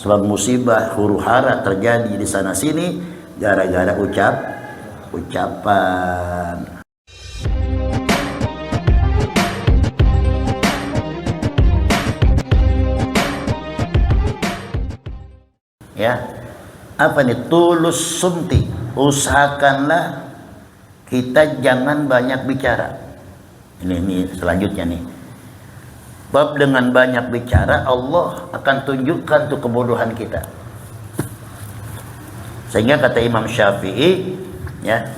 Sebab musibah huru hara terjadi di sana sini gara-gara ucapan. Ya, apa nih? Tulus sumti, usahakanlah kita jangan banyak bicara. Ini selanjutnya nih. Bab dengan banyak bicara Allah akan tunjukkan tuh kebodohan kita. Sehingga kata Imam Syafi'i, ya,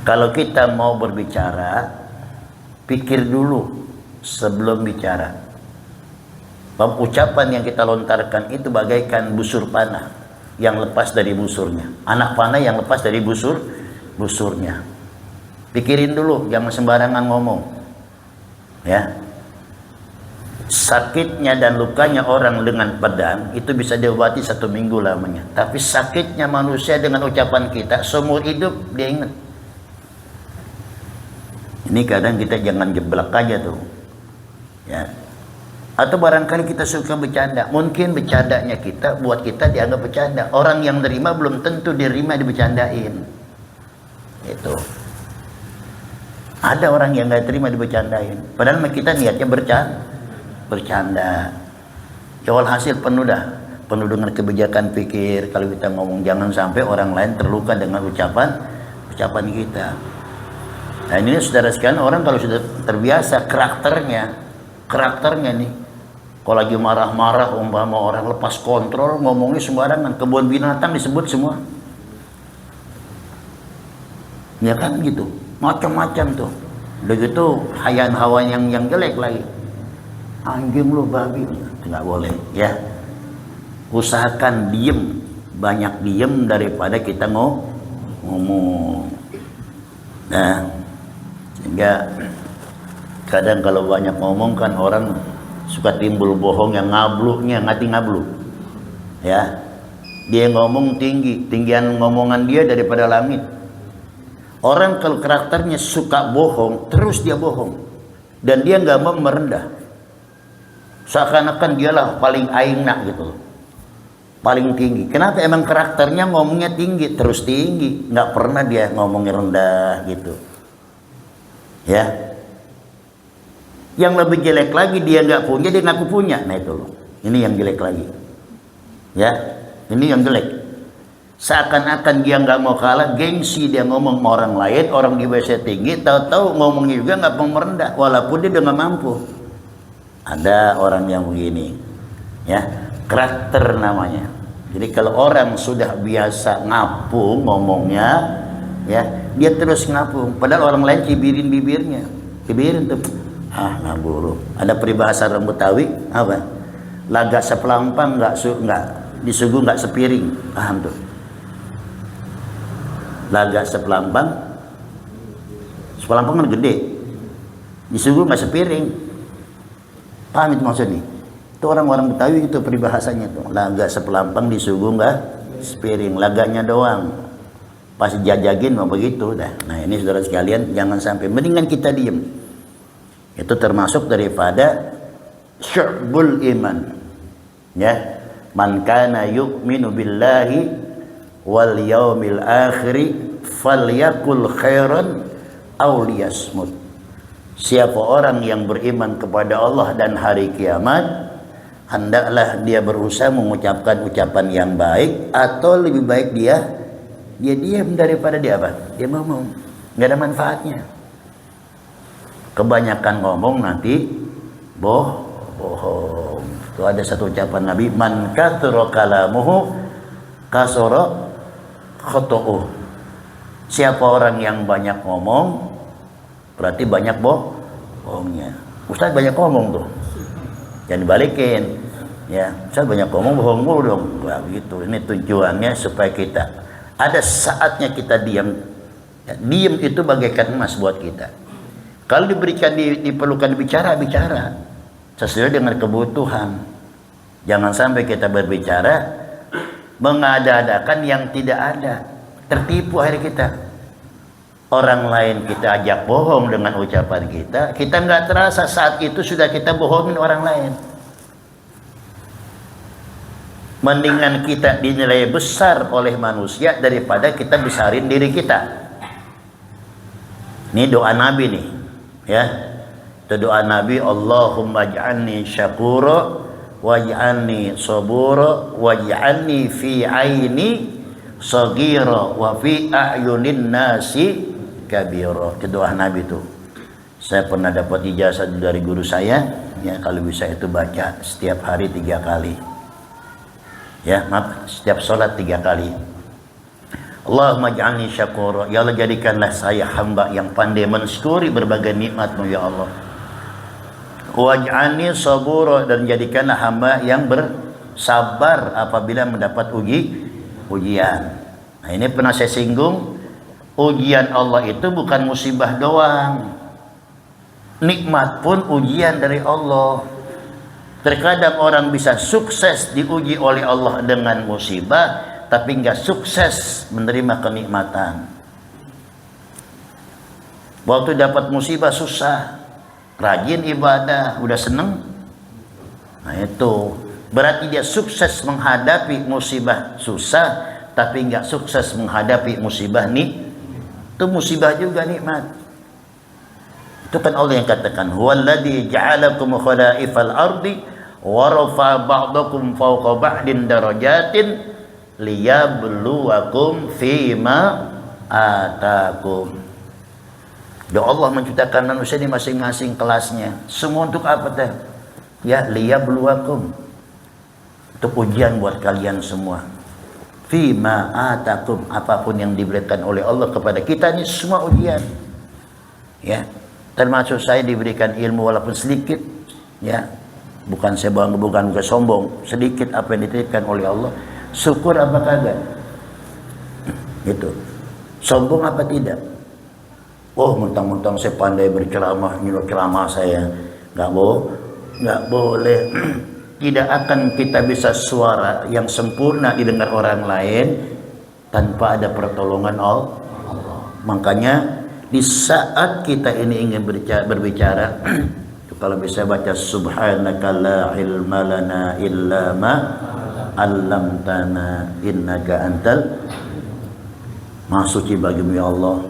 kalau kita mau berbicara, pikir dulu sebelum bicara. Bab ucapan yang kita lontarkan itu bagaikan busur panah yang lepas dari busurnya. Anak panah yang lepas dari busurnya. Pikirin dulu, jangan sembarangan ngomong. Ya. Sakitnya dan lukanya orang dengan pedang itu bisa diobati 1 minggu lamanya. Tapi sakitnya manusia dengan ucapan kita seumur hidup dia ingat. Ini kadang kita jangan jeblak aja tuh. Ya. Atau barangkali kita suka bercanda. Mungkin bercandanya kita buat kita dianggap bercanda. Orang yang nerima belum tentu diterima dibercandain. Itu. Ada orang yang nggak terima dibercandain. Padahal kita niatnya bercanda. Ya hasil penuh dengan kebijakan pikir. Kalau kita ngomong jangan sampai orang lain terluka dengan ucapan kita. Nah ini saudara sekalian, orang kalau sudah terbiasa karakternya nih. Kalau lagi marah-marah, umpama orang lepas kontrol, ngomongnya sembarangan, kebun binatang disebut semua. Ya kan gitu, macam-macam tuh. Udah gitu, hayan hawa yang jelek lagi. Anjing lu, babi, nggak boleh, ya. Usahakan diem, banyak diem daripada kita ngomong. Nah, sehingga kadang kalau banyak ngomong kan orang suka timbul bohong yang ngablu. Ya. Dia ngomong tinggian ngomongan dia daripada langit. Orang kalau karakternya suka bohong, terus dia bohong. Dan dia nggak mau merendah. Seakan-akan dialah paling aingna gitu. Paling tinggi. Kenapa? Emang karakternya ngomongnya tinggi, terus tinggi. Nggak pernah dia ngomongnya rendah gitu. Ya. Yang lebih jelek lagi dia nggak punya, dia ngaku punya. Nah itu loh. Ini yang jelek lagi. Ya, ini yang jelek. Seakan-akan dia nggak mau kalah, gengsi dia ngomong sama orang lain, orang di WC tinggi, tahu-tahu ngomongnya juga nggak mau merendah, walaupun dia udah nggak mampu. Ada orang yang begini, ya, karakter namanya. Jadi kalau orang sudah biasa ngapung ngomongnya, ya, dia terus ngapung. Padahal orang lain cibirin bibirnya, cibirin tuh. Ngaburu. Ada peribahasa orang Betawi apa? Lagak sepelampang nggak disuguh nggak sepiring. Paham tuh? Lagak sepelampang kan gede, disuguh nggak sepiring. Paham itu maksudnya? Itu orang-orang Betawi itu peribahasanya tuh. Lagak sepelampang disuguh nggak sepiring. Lagaknya doang. Pas jajagin mau begitu dah. Nah ini saudara sekalian, jangan sampai. Mendingan kita diem. Itu termasuk daripada syu'bul iman. Ya, man kana yu'minu billahi wal yaumil akhir falyakul khairan aw liyasmut. Siapa orang yang beriman kepada Allah dan hari kiamat, hendaklah dia berusaha mengucapkan ucapan yang baik, atau lebih baik dia diam daripada dia apa? Dia ngomong. Enggak ada manfaatnya. Kebanyakan ngomong nanti bohong. Itu ada satu ucapan Nabi, man kathura kalamuhu kasara khata'uh. Siapa orang yang banyak ngomong berarti banyak bohongnya. Ustaz banyak ngomong tuh, jangan dibalikin. Ya, Ustaz banyak ngomong, bohong mulu dong. Wah, begitu. Ini tujuannya supaya kita ada saatnya kita diam. Ya, diam itu bagaikan emas buat kita. Kalau diperlukan bicara sesuai dengan kebutuhan. Jangan sampai kita berbicara mengada-adakan yang tidak ada. Tertipu akhir kita. Orang lain kita ajak bohong dengan ucapan kita nggak terasa saat itu sudah kita bohongin orang lain. Mendingan kita dinilai besar oleh manusia daripada kita besarin diri kita. Ini doa Nabi nih, ya. Itu doa Nabi, Allahumma ij'alni syakura waj'alni sabura waj'alni fi aini saghira wa fi a'yunin nasi kabira. Itu doa Nabi itu. Saya pernah dapat ijazah dari guru saya, ya, kalau bisa itu baca setiap hari 3 kali. Ya, maaf, setiap sholat 3 kali. Allahumma ij'alni syakura, ya Allah jadikanlah saya hamba yang pandai mensyukuri berbagai nikmat-Mu ya Allah. Waj'alni sabura, dan jadikanlah hamba yang bersabar apabila mendapat ujian. Nah, ini pernah saya singgung, ujian Allah itu bukan musibah doang. Nikmat pun ujian dari Allah. Terkadang orang bisa sukses diuji oleh Allah dengan musibah, tapi nggak sukses menerima kenikmatan. Waktu dapat musibah susah, rajin ibadah, udah seneng. Nah itu berarti dia sukses menghadapi musibah susah, tapi nggak sukses menghadapi musibah nih. Itu musibah juga nikmat. Itu kan Allah yang katakan, huwallazi ja'alakum khalaifal ardi wa rafa'a ba'dakum fawqa ba'din darajatin liyabluwakum fima atakum. Doa Allah menciptakan manusia di masing-masing kelasnya. Semua untuk apa teh? Ya, liyabluwakum. Untuk ujian buat kalian semua. Fima atakum, apapun yang diberikan oleh Allah kepada kita ini semua ujian. Ya. Termasuk saya diberikan ilmu walaupun sedikit, ya, bukan saya bukan sombong, sedikit apa yang dititipkan oleh Allah, syukur apa kagak? Itu sombong apa tidak? Oh, mentang-mentang saya pandai berceramah, nyuruh ceramah saya, nggak boleh. Tidak akan kita bisa suara yang sempurna didengar orang lain tanpa ada pertolongan Allah. Makanya di saat kita ini ingin berbicara, kalau bisa baca subhanaka la ilma lana illa ma 'allamtana innaka antal, Maha suci bagimu ya Allah,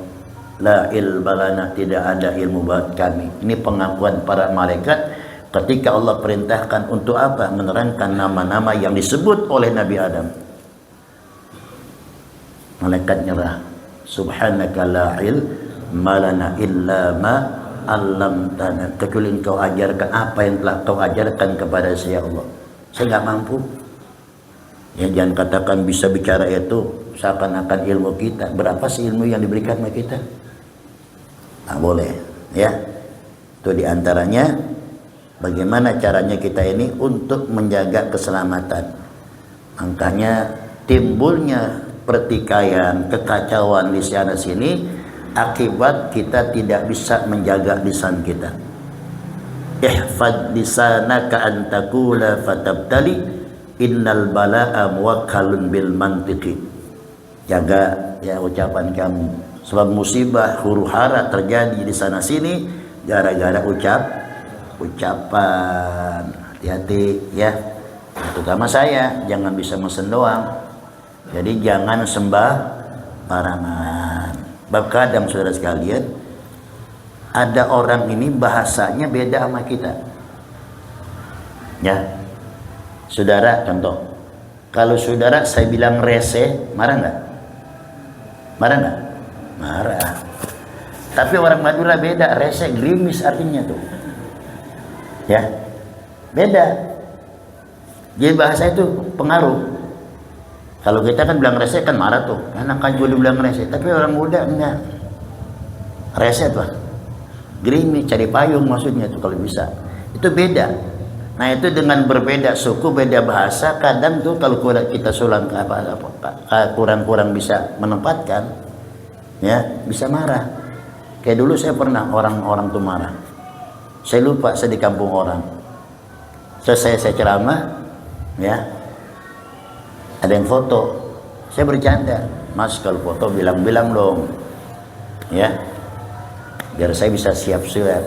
la ilma lana, tidak ada ilmu buat kami. Ini pengakuan para malaikat ketika Allah perintahkan untuk apa? Menerangkan nama-nama yang disebut oleh Nabi Adam. Malaikat nyerah, subhanaka la ilma malana illa ma 'allamtana, kecuali engkau ajarkan apa yang telah kau ajarkan kepada saya Allah. Saya nggak mampu. Ya, jangan katakan bisa bicara itu seakan-akan ilmu kita. Berapa sih ilmu yang diberikan sama kita? Nah, boleh, ya. Itu diantaranya bagaimana caranya kita ini untuk menjaga keselamatan. Makanya timbulnya pertikaian, kekacauan di sana sini akibat kita tidak bisa menjaga lisan kita. Ihfad lisanaka an taqula fatabtali innal bala'a muwakkalun bil mantiqi. Jaga ya ucapan kamu, sebab musibah huru-hara terjadi di sana sini gara-gara ucapan. Hati-hati ya. Terutama saya, jangan bisa mesen doang. Jadi jangan sembarangan. Kadang saudara sekalian, ada orang ini bahasanya beda sama kita. Ya, saudara contoh, kalau saudara saya bilang rese, marah nggak? Marah nggak? Marah. Tapi orang Madura beda, rese gerimis artinya tuh. Ya, beda. Jadi bahasa itu pengaruh. Kalau kita kan bilang rese kan marah tuh, anak kan gue bilang rese. Tapi orang muda enggak. Rese tuh, gerimis, cari payung maksudnya tuh kalau bisa. Itu beda. Nah itu dengan berbeda suku, beda bahasa, kadang tuh kalau kita sulang kurang bisa menempatkan, ya bisa marah. Kayak dulu saya pernah orang tuh marah. Saya lupa saya di kampung orang. Selesai saya ceramah, ya. Ada yang foto, saya bercanda, Mas kalau foto bilang-bilang dong, ya, biar saya bisa siap-siap.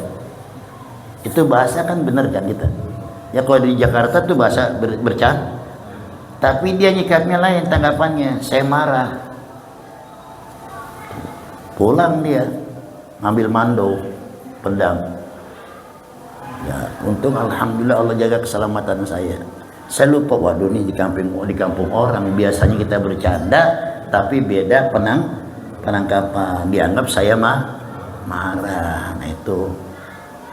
Itu bahasa kan bener kan kita? Ya kalau di Jakarta tuh bahasa bercanda, Tapi dia nyikapnya lain, tanggapannya saya marah. Pulang dia ngambil mando, pedang. Ya, untung alhamdulillah Allah jaga keselamatan saya. Saya lupa, waduh ini di kampung orang biasanya kita bercanda, tapi beda penangkapan. Dianggap saya marah. Nah itu,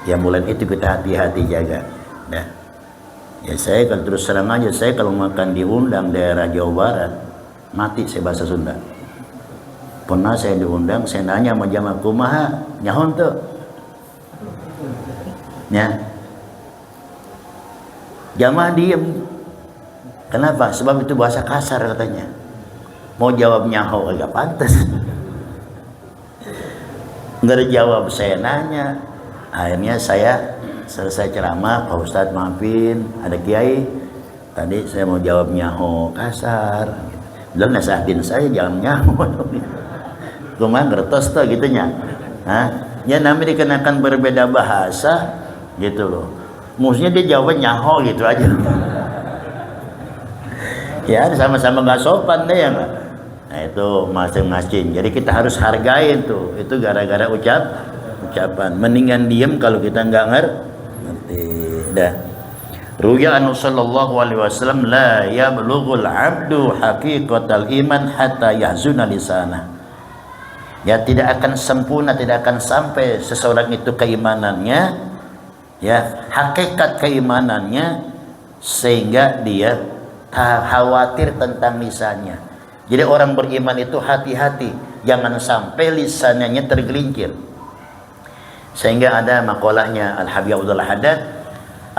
ya mulai itu kita hati-hati jaga. Nah, ya saya kalau terus serang aja, saya kalau makan diundang daerah Jawa Barat, mati saya bahasa Sunda. Pernah saya diundang, saya nanya sama jamaah kumaha, nyahon tuh. Ya. Jamaah diem. Kenapa? Sebab itu bahasa kasar katanya. Mau jawab nyaho agak pantas. Nggak ada jawab, saya nanya. Akhirnya saya selesai ceramah, Pak Ustadz maafin, ada kiai. Tadi saya mau jawab nyaho kasar. Belum nasihatin saya jangan nyaho. Cuma ngertos tuh gitunya. Ya namanya dikenakan berbeda bahasa gitu loh. Maksudnya dia jawabnya nyaho gitu aja. Ya sama-sama nggak sopan deh ya nggak. Nah itu masing-masing. Jadi kita harus hargain tuh. Itu gara-gara ucapan. Mendingan diem kalau kita nggak ngerti. Dah. Ruya anu sallallahu alaihi wasallam la yablughul abdu haqiqatal iman hatta yahzuna lisana. Ya tidak akan sempurna, tidak akan sampai seseorang itu keimanannya, ya hakikat keimanannya, sehingga dia khawatir tentang lisannya. Jadi orang beriman itu hati-hati, jangan sampai lisannya tergelincir. Sehingga ada makalahnya Al-Habib Abdul Haddad,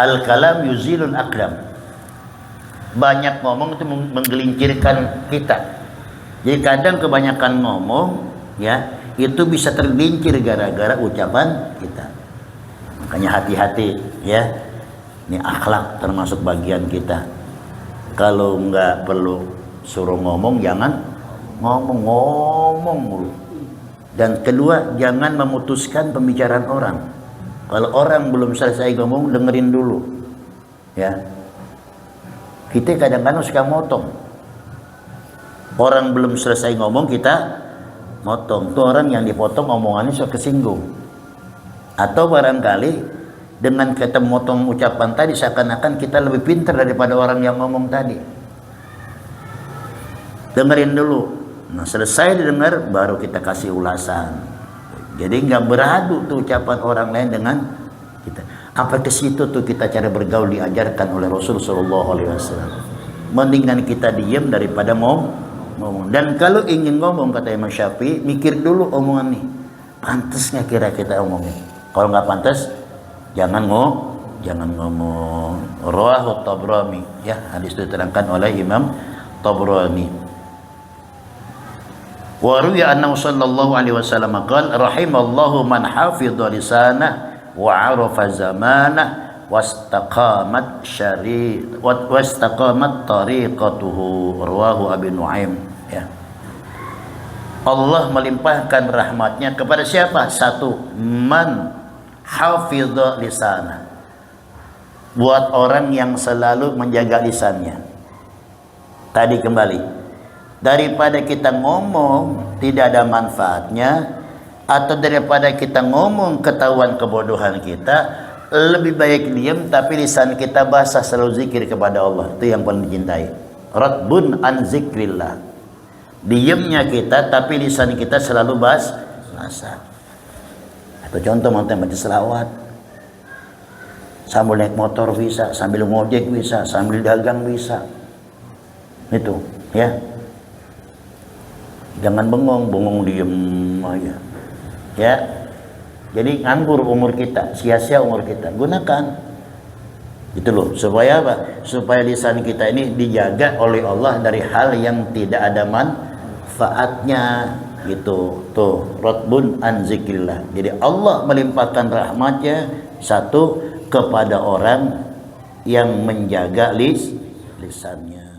al-kalam yuzilul aqlam. Banyak ngomong itu menggelincirkan kita. Jadi kadang kebanyakan ngomong, ya itu bisa tergelincir gara-gara ucapan kita. Makanya hati-hati, ya. Ini akhlak termasuk bagian kita. Kalau nggak perlu suruh ngomong, jangan ngomong mulu. Dan kedua, jangan memutuskan pembicaraan orang. Kalau orang belum selesai ngomong, dengerin dulu. Ya. Kita kadang-kadang suka motong. Orang belum selesai ngomong, kita motong. Itu orang yang dipotong omongannya suka kesinggung. Atau barangkali dengan kita motong ucapan tadi seakan-akan kita lebih pintar daripada orang yang ngomong tadi. Dengerin dulu. Nah selesai didengar baru kita kasih ulasan. Jadi nggak beradu tuh ucapan orang lain dengan kita. Apa ke situ tuh kita cara bergaul diajarkan oleh Rasul Sallallahu Alaihi Wasallam. Mendingan kita diam daripada ngomong. Dan kalau ingin ngomong kata Imam Syafi'i, mikir dulu omongan nih. Pantas nggak kira kita omongin? Kalau nggak pantas, jangan ngomong. Rawahu Tabrani, ya hadis itu diterangkan oleh Imam Tabrani. Wa ruwiya annahu sallallahu alaihi wasallam qala rahimallahu man hafidha lisanah wa 'arafa zamanah wastaqamat tariqatuhu. Rawahu Abi Nuaim, ya. Allah melimpahkan rahmatnya kepada siapa? Satu, man hafidha lisanah, buat orang yang selalu menjaga lisannya. Tadi kembali, daripada kita ngomong tidak ada manfaatnya, atau daripada kita ngomong ketahuan kebodohan kita, lebih baik diam tapi lisan kita basah selalu zikir kepada Allah. Itu yang paling dicintai. Radbun an zikrillah. Diamnya kita tapi lisan kita selalu basah. Atau contoh mantan baca selawat, sambil naik motor bisa, sambil ngojek bisa, sambil dagang bisa. Itu, ya. Jangan bengong diem aja. Ya. Jadi nganggur umur kita, sia-sia umur kita. Gunakan. Itu loh, supaya apa? Supaya lisan kita ini dijaga oleh Allah dari hal yang tidak ada manfaatnya. Gitu. Tuh, radbun an zikrillah. Jadi Allah melimpahkan rahmatnya satu kepada orang yang menjaga lisannya.